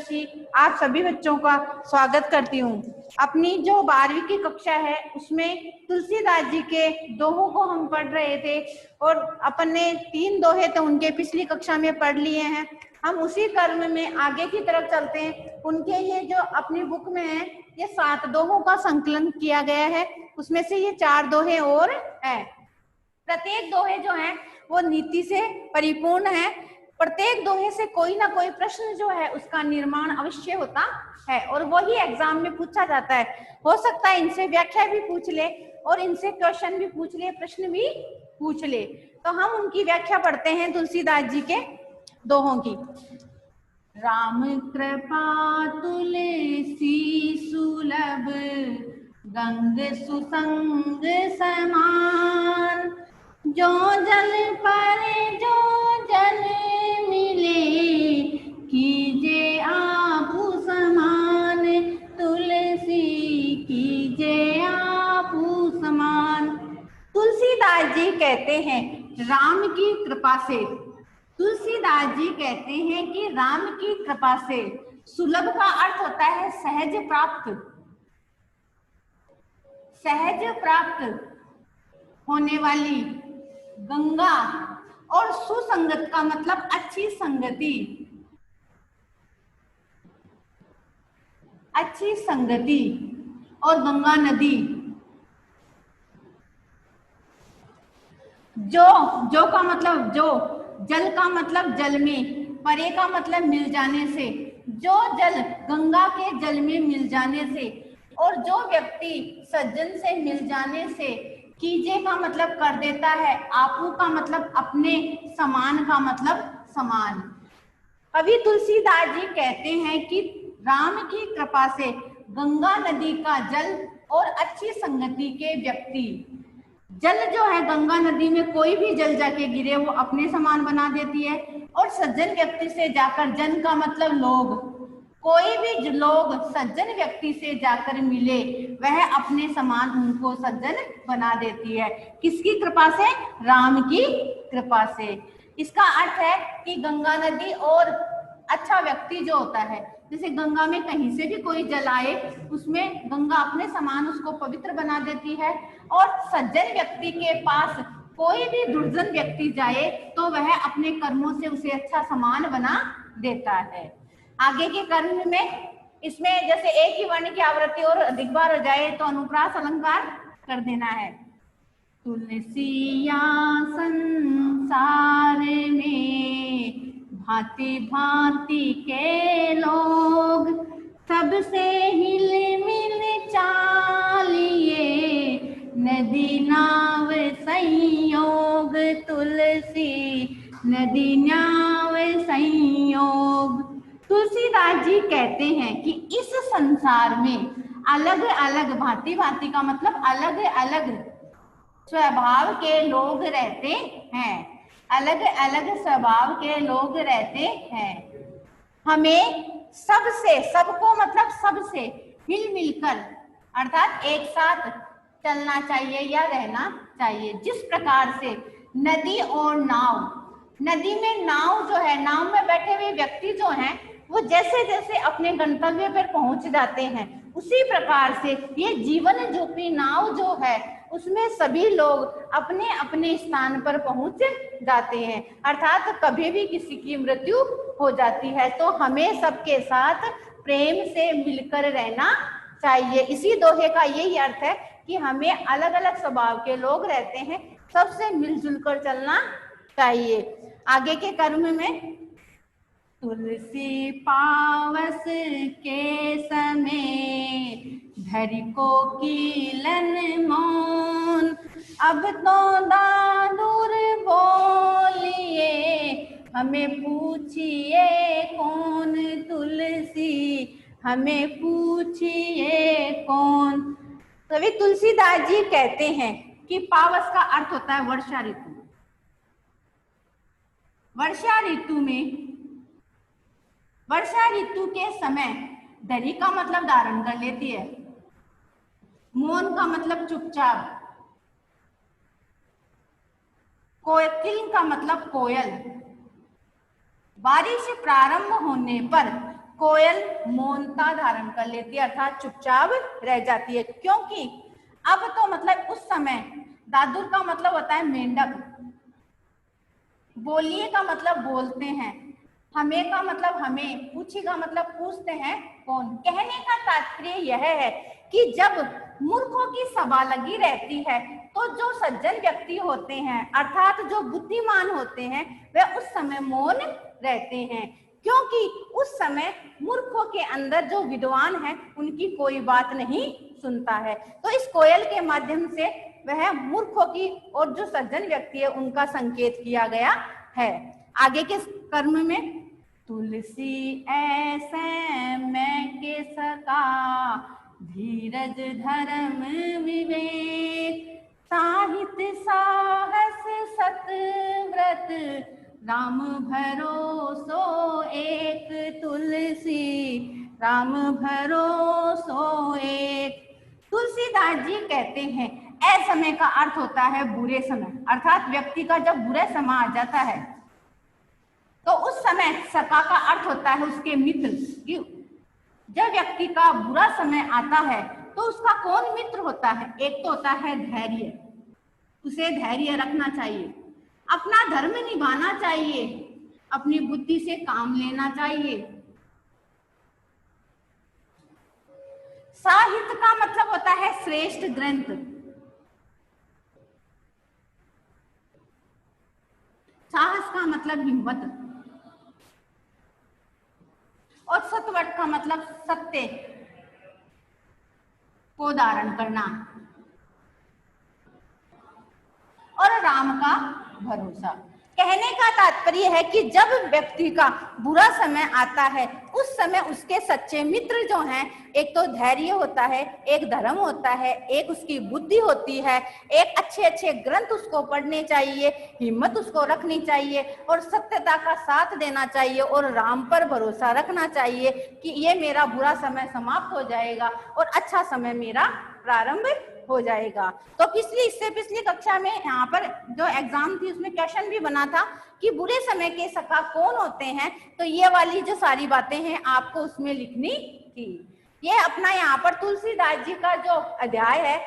प्रियदर्शी आप सभी बच्चों का स्वागत करती हूँ। अपनी जो 12वीं की कक्षा है उसमें तुलसीदास जी के दोहों को हम पढ़ रहे थे और अपन ने 3 दोहे तो उनके पिछली कक्षा में पढ़ लिए हैं। हम उसी क्रम में आगे की तरफ चलते हैं। उनके ये जो अपनी बुक में है ये 7 दोहों का संकलन किया गया है, उसमें से ये 4 दोहे और है। प्रत्येक दोहे जो है वो नीति से परिपूर्ण है। प्रत्येक दोहे से कोई ना कोई प्रश्न जो है उसका निर्माण अवश्य होता है और वही एग्जाम में पूछा जाता है। हो सकता है इनसे व्याख्या भी पूछ ले और इनसे क्वेश्चन भी पूछ ले, प्रश्न भी पूछ ले। तो हम उनकी व्याख्या पढ़ते हैं तुलसीदास जी के दोहों की। राम कृपा तुलसी सुलभ गंग सुसंग समान, जो जल पर जो जल मिले कीजे आपु समान, तुलसी कीजे आपु समान। तुलसीदास जी कहते हैं राम की कृपा से, तुलसीदास जी कहते हैं कि राम की कृपा से, सुलभ का अर्थ होता है सहज प्राप्त, सहज प्राप्त होने वाली गंगा, और सुसंगत का मतलब अच्छी संगति, अच्छी संगति, और गंगा नदी। जो का मतलब जो, जल का मतलब जल में, परे का मतलब मिल जाने से, जो जल गंगा के जल में मिल जाने से, और जो व्यक्ति सज्जन से मिल जाने से, कीजे का मतलब कर देता है, आपू का मतलब अपने, समान का मतलब समान। कवि तुलसीदास जी कहते हैं कि राम की कृपा से गंगा नदी का जल और अच्छी संगति के व्यक्ति, जल जो है गंगा नदी में कोई भी जल जाके गिरे वो अपने समान बना देती है, और सज्जन व्यक्ति से जाकर, जन का मतलब लोग, कोई भी लोग सज्जन व्यक्ति से जाकर मिले वह अपने समान उनको सज्जन बना देती है। किसकी कृपा से? राम की कृपा से। इसका अर्थ है कि गंगा नदी और अच्छा व्यक्ति जो होता है, जैसे गंगा में कहीं से भी कोई जल आए उसमें गंगा अपने समान उसको पवित्र बना देती है, और सज्जन व्यक्ति के पास कोई भी दुर्जन व्यक्ति जाए तो वह अपने कर्मों से उसे अच्छा समान बना देता है। आगे के कर्म में इसमें जैसे एक ही वर्ण की आवृत्ति और अधिक बार हो जाए तो अनुप्रास अलंकार कर देना है। तुलसिया संसार में भांति भांति के लोग, सबसे हिल मिल चालिए नदी नाव संयोग, तुलसी नदी नाव संयोग। तुलसीदास जी कहते हैं कि इस संसार में अलग अलग, भांति भांति का मतलब अलग अलग स्वभाव के लोग रहते हैं, अलग अलग स्वभाव के लोग रहते हैं। हमें सबसे, सबको मतलब सबसे हिल मिलकर अर्थात एक साथ चलना चाहिए या रहना चाहिए। जिस प्रकार से नदी और नाव, नदी में नाव जो है, नाव में बैठे हुए व्यक्ति जो हैं वो जैसे जैसे अपने गंतव्य पर पहुंच जाते हैं, उसी प्रकार से ये जीवन रूपी नाव जो है उसमें सभी लोग अपने अपने स्थान पर पहुंच जाते हैं। अर्थात कभी भी किसी की मृत्यु हो जाती है तो हमें सबके साथ प्रेम से मिलकर रहना चाहिए। इसी दोहे का यही अर्थ है कि हमें अलग अलग स्वभाव के लोग रहते हैं, सबसे मिलजुल कर चलना चाहिए। आगे के कर्म में तुलसी पावस के समय धरि को कीलन मौन, अब तो दादुर बोलिए हमें पूछिए कौन, तुलसी हमें पूछिए कौन। कवि तुलसीदास जी कहते हैं कि पावस का अर्थ होता है वर्षा ऋतु। वर्षा ऋतु में, वर्षा ऋतु के समय धरी का मतलब धारण कर लेती है, मौन का मतलब चुपचाप, कोकिल का मतलब कोयल। बारिश प्रारंभ होने पर कोयल मौनता धारण कर लेती है, अर्थात चुपचाप रह जाती है। क्योंकि अब तो मतलब उस समय दादुर का मतलब होता है मेंढक, बोलिए का मतलब बोलते हैं, हमें का मतलब हमें, पूछी का मतलब पूछते हैं कौन। कहने का तात्पर्य यह है कि जब मूर्खों की सभा लगी रहती है तो जो सज्जन व्यक्ति होते हैं अर्थात जो बुद्धिमान होते हैं वे उस समय मौन रहते हैं, क्योंकि उस समय मूर्खों के अंदर जो विद्वान है उनकी कोई बात नहीं सुनता है। तो इस कोयल के माध्यम से वह मूर्खों की और जो सज्जन व्यक्ति है उनका संकेत किया गया है। आगे के कर्म में तुलसी ऐसे मैं के सका, धीरज धर्म विवेक, साहित्य साहस सतव्रत, राम भरोसो एक तुलसी, राम भरोसो एक। तुलसीदास जी कहते हैं असमय का अर्थ होता है बुरे समय, अर्थात व्यक्ति का जब बुरा समय आ जाता है तो उस समय सका का अर्थ होता है उसके मित्र। जब व्यक्ति का बुरा समय आता है तो उसका कौन मित्र होता है? एक तो होता है धैर्य, उसे धैर्य रखना चाहिए, अपना धर्म निभाना चाहिए, अपनी बुद्धि से काम लेना चाहिए। साहित्य का मतलब होता है श्रेष्ठ ग्रंथ, साहस का मतलब हिम्मत, और सतवट का मतलब सत्य को धारण करना, और राम का भरोसा। कहने का तात्पर्य है कि जब व्यक्ति का बुरा समय आता है उस समय उसके सच्चे मित्र जो हैं, एक तो धैर्य होता है, एक धर्म होता है, एक उसकी बुद्धि होती है, एक अच्छे अच्छे ग्रंथ उसको पढ़ने चाहिए, हिम्मत उसको रखनी चाहिए और सत्यता का साथ देना चाहिए और राम पर भरोसा रखना चाहिए कि ये मेरा बुरा समय समाप्त हो जाएगा और अच्छा समय मेरा प्रारंभ हो जाएगा। तो इससे पिछली कक्षा में यहाँ पर जो एग्जाम थी उसमें क्वेश्चन भी बना था कि बुरे समय के सखा कौन होते हैं, तो ये वाली जो सारी बातें हैं आपको उसमें लिखनी थी। ये अपना यहाँ पर तुलसीदास जी का जो अध्याय है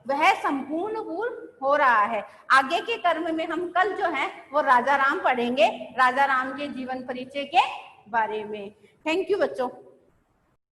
वह संपूर्ण पूर्ण हो रहा है। आगे के कर्म में हम कल जो है वो राजा राम पढ़ेंगे, राजा राम के जीवन परिचय के बारे में। थैंक यू बच्चों।